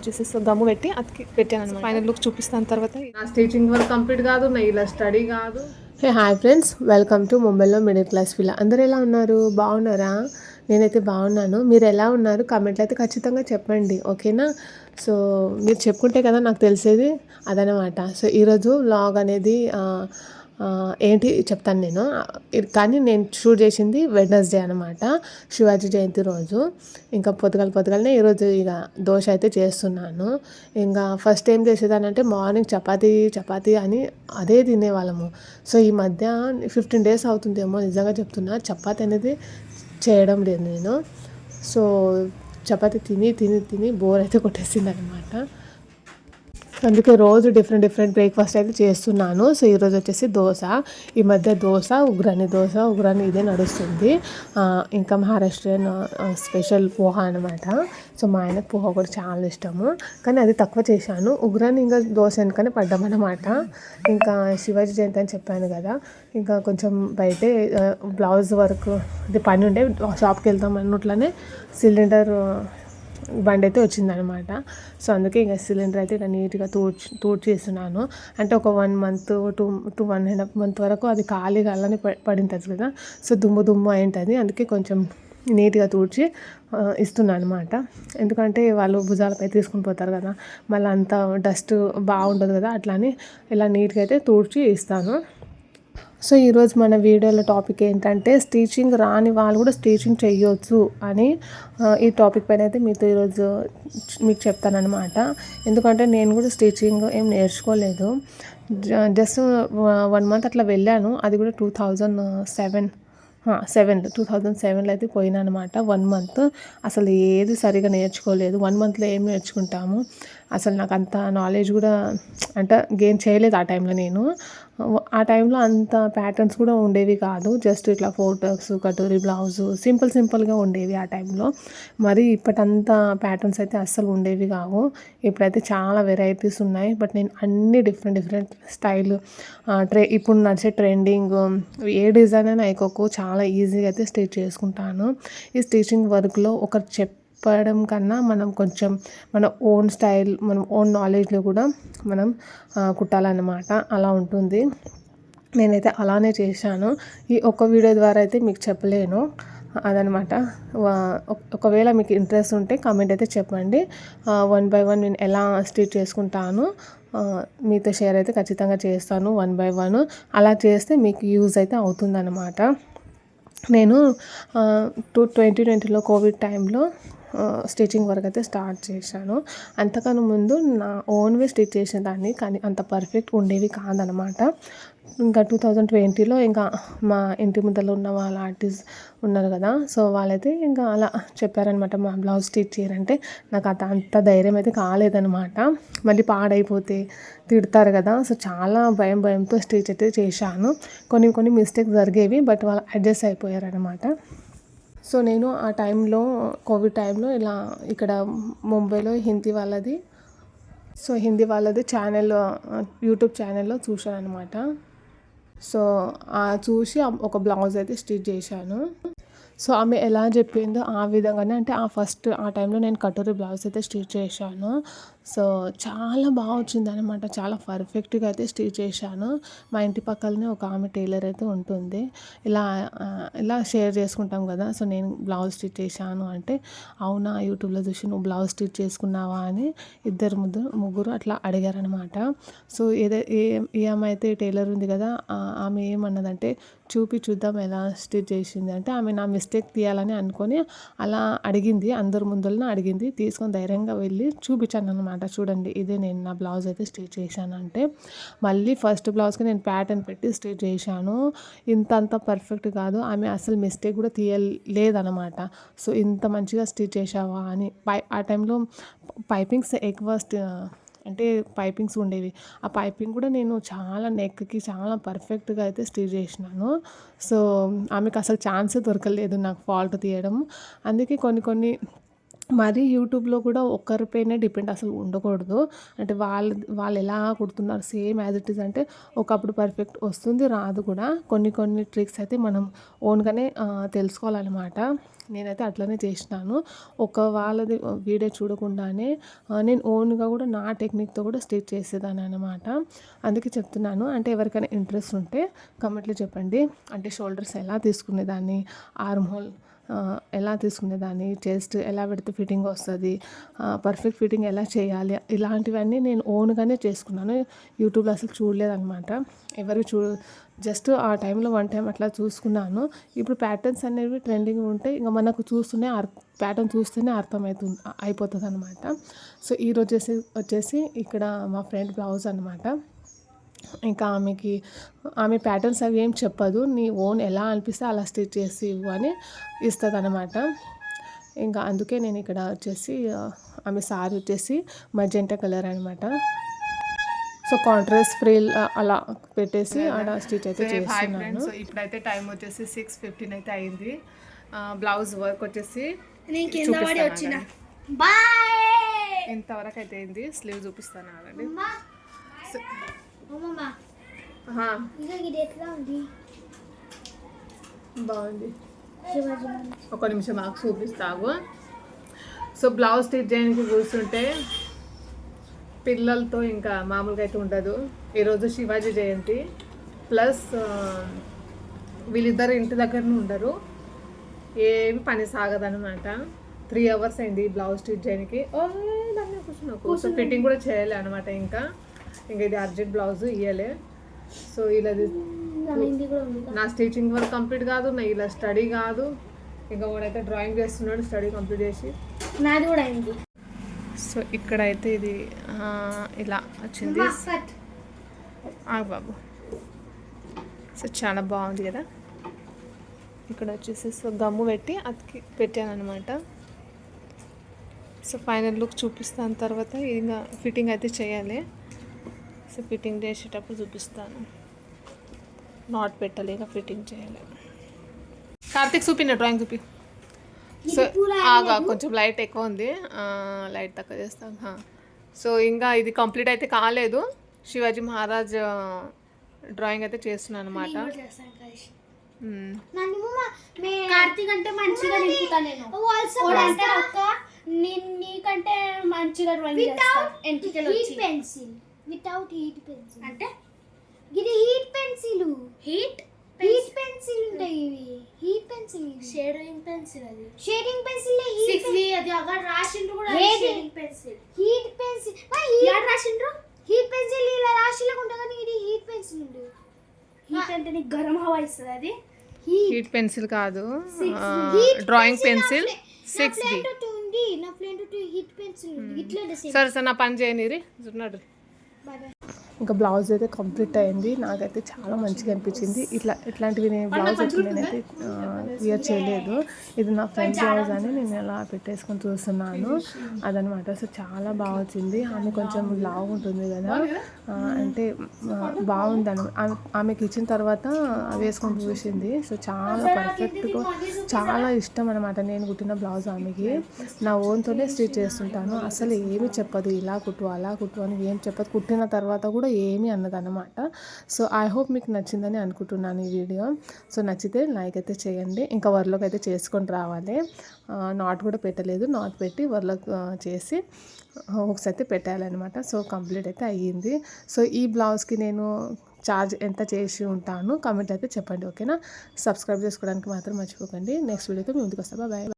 వచ్చేసి సో గమ్ము పెట్టి అతికి పెట్టాను. ఫైనల్ లుక్ చూపిస్తాను తర్వాత. నా స్టిచింగ్ వర్క్ కంప్లీట్ కాదు, నా ఇలా స్టడీ కాదు. Hey hi friends, welcome to ముంబైలో మిడిల్ క్లాస్ విలా. అందరూ ఎలా ఉన్నారు? బాగున్నారా? నేనైతే బాగున్నాను. మీరు ఎలా ఉన్నారు? కామెంట్లు అయితే ఖచ్చితంగా చెప్పండి, ఓకేనా? సో మీరు చెప్పుకుంటే కదా నాకు తెలిసేది, అదనమాట. సో ఈరోజు వ్లాగ్ అనేది ఏంటి చెప్తాను నేను. కానీ నేను షూట్ చేసింది వెడ్నెస్డే అనమాట, శివాజీ జయంతి రోజు. ఇంకా పొద్దుగాలనే ఈరోజు ఇక దోశ అయితే చేస్తున్నాను. ఇంకా ఫస్ట్ ఏం చేసేదానంటే మార్నింగ్ చపాతీ అని అదే తినేవాళ్ళము. సో ఈ మధ్య 15 days అవుతుందేమో, నిజంగా చెప్తున్నా, చపాతీ అనేది చేయడం లేదు నేను. సో చపాతీ తిని బోర్ అయితే కొట్టేసింది అనమాట. అందుకే రోజు డిఫరెంట్ బ్రేక్ఫాస్ట్ అయితే చేస్తున్నాను. సో ఈరోజు వచ్చేసి దోశ. ఈ మధ్య దోశ ఉగ్రాని ఇదే నడుస్తుంది. ఇంకా మహారాష్ట్రియన్ స్పెషల్ పోహా అనమాట. సో మా ఆయనకు పోహా కూడా చాలా ఇష్టము, కానీ అది తక్కువ చేశాను. ఉగ్రాని ఇంకా దోశ ఎందుకని పడ్డామన్నమాట. ఇంకా శివాజీ జయంతి అని చెప్పాను కదా, ఇంకా కొంచెం బయటే బ్లౌజ్ వర్క్ ఇది పని ఉండే షాప్కి వెళ్తాం అన్నట్లనే సిలిండర్ బండి అయితే వచ్చిందనమాట. సో అందుకే ఇంకా సిలిండర్ అయితే ఇక నీట్గా తూడ్చేస్తున్నాను. అంటే ఒక 1 month to 1.5 month వరకు అది ఖాళీగా అలానే పడింటుంది కదా, సో దుమ్ము అయింటుంది. అందుకే కొంచెం నీట్గా తూడ్చి ఇస్తున్నాను అనమాట. ఎందుకంటే వాళ్ళు భుజాలపై తీసుకుని పోతారు కదా, మళ్ళీ అంత డస్ట్ బాగుండదు కదా, అట్లా అని ఇలా నీట్గా అయితే తూడ్చి ఇస్తాను. సో ఈరోజు మన వీడియోలో టాపిక్ ఏంటంటే స్టిచింగ్ రాని వాళ్ళు కూడా స్టిచింగ్ చేయొచ్చు అని ఈ టాపిక్ పైన అయితే మీతో ఈరోజు మీకు చెప్తానమాట. ఎందుకంటే నేను కూడా స్టిచింగ్ ఏం నేర్చుకోలేదు, జస్ట్ 1 month అట్లా వెళ్ళాను. అది కూడా 2007లో అయితే పోయినా అనమాట. 1 month అసలు ఏది సరిగా నేర్చుకోలేదు. 1 monthలో ఏం నేర్చుకుంటాము, అసలు నాకు అంత నాలెడ్జ్ కూడా అంటే గెయిన్ చేయలేదు ఆ టైంలో నేను. ఆ టైంలో అంత ప్యాటర్న్స్ కూడా ఉండేవి కాదు, జస్ట్ ఇట్లా ఫోటోస్ కటోరీ బ్లౌజు సింపుల్గా ఉండేవి ఆ టైంలో. మరి ఇప్పటంతా ప్యాటర్న్స్ అయితే అస్సలు ఉండేవి కావు. ఇప్పుడైతే చాలా వెరైటీస్ ఉన్నాయి. బట్ నేను అన్ని డిఫరెంట్ స్టైల్ ఇప్పుడు నడిచే ట్రెండింగ్ ఏ డిజైన్ అయినా అయిపోకు చాలా ఈజీగా అయితే స్టిచ్ చేసుకుంటాను. ఈ స్టిచింగ్ వర్క్లో ఒకరు చెప్పడం కన్నా మనం కొంచెం మన ఓన్ స్టైల్, మన ఓన్ నాలెడ్జ్లో కూడా మనం కుట్టాలన్నమాట. అలా ఉంటుంది. నేనైతే అలానే చేశాను. ఈ ఒక్క వీడియో ద్వారా అయితే మీకు చెప్పలేను, అదనమాట. ఒకవేళ మీకు ఇంట్రెస్ట్ ఉంటే కామెంట్ అయితే చెప్పండి. 1 by 1 నేను ఎలా స్టిచ్ చేసుకుంటాను మీతో షేర్ అయితే ఖచ్చితంగా చేస్తాను 1 by 1. అలా చేస్తే మీకు యూజ్ అయితే అవుతుందన్నమాట. నేను 2020లో కోవిడ్ టైంలో స్టిచ్చింగ్ వర్క్ అయితే స్టార్ట్ చేశాను. అంతకన్నా ముందు నా ఓన్వే స్టిచ్ చేసేదాన్ని, కానీ అంత పర్ఫెక్ట్ ఉండేవి కాదనమాట. ఇంకా 2020లో ఇంకా మా ఇంటి ముందర ఉన్న వాళ్ళ ఆర్టిస్ట్ ఉన్నారు కదా, సో వాళ్ళైతే ఇంకా అలా చెప్పారనమాట మా బ్లౌజ్ స్టిచ్ చేయాలంటే. నాకు అంత ధైర్యం అయితే కాలేదనమాట, మళ్ళీ పాడైపోతే తిడతారు కదా. సో చాలా భయంతో స్టిచ్ అయితే చేశాను. కొన్ని మిస్టేక్స్ జరిగేవి, బట్ వాళ్ళు అడ్జస్ట్ అయిపోయారనమాట. సో నేను ఆ టైంలో కోవిడ్ టైంలో ఇలా ఇక్కడ ముంబైలో హిందీ వాళ్ళది ఛానల్, యూట్యూబ్ ఛానల్లో చూశాను అనమాట. సో చూసి ఒక బ్లౌజ్ అయితే స్టిచ్ చేశాను. సో ఆమె ఎలా చెప్పిందో ఆ విధంగానే, అంటే ఆ టైంలో నేను కటోరీ బ్లౌజ్ అయితే స్టిచ్ చేశాను. సో చాలా బాగా వచ్చింది అనమాట, చాలా పర్ఫెక్ట్గా అయితే స్టిచ్ చేశాను. మా ఇంటి పక్కనే ఒక ఆమె టైలర్ అయితే ఉంటుంది. ఇలా షేర్ చేసుకుంటాం కదా. సో నేను బ్లౌజ్ స్టిచ్ చేశాను అంటే, అవునా యూట్యూబ్లో చూసి నువ్వు బ్లౌజ్ స్టిచ్ చేసుకున్నావా అని ముగ్గురు అట్లా అడిగారనమాట. సో ఏమైతే అయితే టైలర్ ఉంది కదా, ఆమె ఏమన్నదంటే చూద్దాం ఎలా స్టిచ్ చేసింది అంటే, ఆమె నా మిస్టేక్ తీయాలని అనుకొని అలా అడిగింది, అందరి ముందరనే అడిగింది. తీసుకొని ధైర్యంగా వెళ్ళి చూపించాను అనమాట. చూడండి ఇదే నేను నా బ్లౌజ్ అయితే స్టిచ్ చేశాను అంటే, మళ్ళీ ఫస్ట్ బ్లౌజ్కి నేను ప్యాటర్న్ పెట్టి స్టిచ్ చేశాను. అంత పర్ఫెక్ట్ కాదు, ఆమె అసలు మిస్టేక్ కూడా తీయలేదనమాట. సో ఇంత మంచిగా స్టిచ్ చేసావా అని. ఆ టైంలో పైపింగ్స్ ఎక్కువ అంటే పైపింగ్స్ ఉండేవి. ఆ పైపింగ్ కూడా నేను చాలా నెక్కి చాలా పర్ఫెక్ట్గా అయితే స్టిచ్ చేసినాను. సో ఆమెకు అసలు ఛాన్సే దొరకలేదు నాకు ఫాల్ట్ తీయడం. అందుకే కొన్ని మరి యూట్యూబ్లో కూడా ఒక్కరిపైనే డిపెండ్ అసలు ఉండకూడదు. అంటే వాళ్ళు ఎలా కుడుతున్నారు సేమ్ యాజ్ ఇట్ ఈజ్ అంటే ఒకప్పుడు పర్ఫెక్ట్ వస్తుంది, రాదు కూడా. కొన్ని ట్రిక్స్ అయితే మనం ఓన్గానే తెలుసుకోవాలన్నమాట. నేనైతే అట్లనే చేసినాను. వాళ్ళది వీడియో చూడకుండానే నేను ఓన్గా కూడా నా టెక్నిక్తో కూడా స్టిచ్ చేసేదాన్ని అనమాట. అందుకే చెప్తున్నాను. అంటే ఎవరికైనా ఇంట్రెస్ట్ ఉంటే కమెంట్లో చెప్పండి. అంటే షోల్డర్స్ ఎలా తీసుకునేదాన్ని, ఆర్మ్ హోల్ ఎలా తీసుకునేదాన్ని, చెస్ట్ ఎలా పెడితే ఫిట్టింగ్ వస్తుంది, పర్ఫెక్ట్ ఫిట్టింగ్ ఎలా చేయాలి, ఇలాంటివన్నీ నేను ఓన్గానే చేసుకున్నాను. యూట్యూబ్లో అసలు చూడలేదన్నమాట. జస్ట్ ఆ టైంలో వన్ టైం అట్లా చూసుకున్నాను. ఇప్పుడు ప్యాటర్న్స్ అనేవి ట్రెండింగ్ ఉంటాయి. ఇంకా మనకు ప్యాటర్న్ చూస్తేనే అయిపోతుంది అనమాట. సో ఈరోజు వచ్చేసి ఇక్కడ మా ఫ్రెండ్ బ్లౌజ్ అనమాట. ఇంకా ఆమె ప్యాటర్న్స్ అవి ఏం చెప్పదు, నీ ఓన్ ఎలా అనిపిస్తే అలా స్టిచ్ చేసి ఇవ్వు అని ఇస్తుంది అనమాట. ఇంకా అందుకే నేను ఇక్కడ వచ్చేసి ఆమె సారీ వచ్చేసి మజెంటా కలర్ అనమాట. సో కాంట్రాస్ట్ ఫ్రిల్ అలా పెట్టేసి ఆడ స్టిచ్ అయితే చేస్తున్నాను. సో ఇప్పుడైతే టైం వచ్చేసి 6:15 అయితే అయింది. బ్లౌజ్ వర్క్ వచ్చేసి ఇంతవరకు అయితే అయింది. స్లీవ్ చూపిస్తాను ఆగండి. బాగుంది, ఒక నిమిషం మాకు చూపిస్తావు. సో బ్లౌజ్ స్టిచ్ చేయడానికి కూర్చుంటే పిల్లలతో ఇంకా మామూలుగా అయితే ఉండదు. ఈరోజు శివాజీ జయంతి ప్లస్ వీళ్ళిద్దరు ఇంటి దగ్గరనే ఉండరు, ఏమి పని సాగదనమాట. 3 hours అయింది బ్లౌజ్ స్టిచ్ చేయడానికి. దాన్ని కూర్చున్నా ఫిట్టింగ్ కూడా చేయలే అనమాట. ఇంకా ఇది అర్జెంట్ బ్లౌజ్ ఇయ్యలే. సో ఇలా నా స్టిచింగ్ వర్క్ కంప్లీట్ కాదు, నా ఇలా స్టడీ కాదు. ఇంకా వాడైతే డ్రాయింగ్ చేస్తున్నాడు స్టడీ కంప్లీట్ చేసి. నాది కూడా అయింది. సో ఇక్కడైతే ఇది ఇలా వచ్చింది బాబు. సో చాలా బాగుంది కదా. ఇక్కడ వచ్చేసి సో గమ్ము పెట్టి అతికి పెట్టాను అనమాట. సో ఫైనల్ లుక్ చూపిస్తాను తర్వాత ఇంకా ఫిట్టింగ్ అయితే చేయాలి. సో ఫిట్టింగ్ చేసేటప్పుడు చూపిస్తాను. నాట్ పెట్టాలి, ఇంకా ఫిట్టింగ్ చేయాలి. కార్తీక్ చూపిన డ్రాయింగ్ చూపి. సో కొంచెం లైట్ ఎక్కువ ఉంది, లైట్ తక్కువ చేస్తాను. సో ఇంకా ఇది కంప్లీట్ అయితే కాలేదు. శివాజీ మహారాజ్ డ్రాయింగ్ అయితే చేస్తున్నాను అనమాట. కార్తీక్ అంటే మంచిగా నీకంటే మంచిగా వితౌట్ హీట్ పెన్సిల్ అంటే ఇది హీట్ పెన్సిల్. హీట్ పెన్సిల్ ఉంటాయి ఇవి. Heat pencil, shading pencil. అది షేడింగ్ పెన్సిల్ అది అక్కడ రాసిండ్రు కూడా. షేడింగ్ పెన్సిల్, హీట్ పెన్సిల్ యాడ్ రాసిండ్రు. హీట్ పెన్సిల్ ఇలా రాసిలకు ఉంటుంది కానీ ఇది హీట్ పెన్సిల్ ఉంది. హీట్ అంటే నీకు గరం హవా ఇస్తుంది. అది హీట్ పెన్సిల్ కాదు, డ్రాయింగ్ పెన్సిల్ 6B. నా ఫ్రెండ్ హీట్ పెన్సిల్ ఇట్లా. సరే నా పని చేయని చూన్నాడు. ఇంకా బ్లౌజ్ అయితే కంప్లీట్ అయింది. నాకైతే చాలా మంచిగా అనిపించింది. ఇట్లాంటివి బ్లౌజ్ అయితే నేనైతే క్లియర్ చేయలేదు. ఇది నా ఫ్రెండ్ బ్లౌజ్ అని నేను ఎలా పెట్టేసుకొని చూస్తున్నాను అదనమాట. సో చాలా బాగా వచ్చింది. ఆమె కొంచెం లావు ఉంటుంది కదా, అంటే బాగుంది ఆమెకి ఇచ్చిన తర్వాత వేసుకొని చూసింది. సో చాలా పర్ఫెక్ట్గా, చాలా ఇష్టం అనమాట నేను కుట్టిన బ్లౌజ్ ఆమెకి. నా ఓన్తోనే స్టిచ్ చేస్తుంటాను. అసలు ఏమి చెప్పదు, ఇలా కుట్టు అలా కుట్టు అని ఏం చెప్పదు. కుట్టిన తర్వాత కూడా ఏమీ అన్నదన్నమాట. సో ఐ హోప్ మీకు నచ్చిందని అనుకుంటున్నాను ఈ వీడియో. సో నచ్చితే లైక్ అయితే చేయండి. ఇంకా వర్లోకి అయితే చేసుకొని రావాలి. నాట్ కూడా పెట్టలేదు, నాట్ పెట్టి వర్లోకి చేసి హుక్స్ అయితే పెట్టాలన్నమాట. సో కంప్లీట్ అయితే అయ్యింది. సో ఈ బ్లౌజ్కి నేను ఛార్జ్ ఎంత చేసి ఉంటాను కమెంట్ అయితే చెప్పండి, ఓకేనా. సబ్స్క్రైబ్ చేసుకోవడానికి మాత్రం మర్చిపోకండి. నెక్స్ట్ వీడియోతో మీ ముందుకు వస్తా. బాయ్.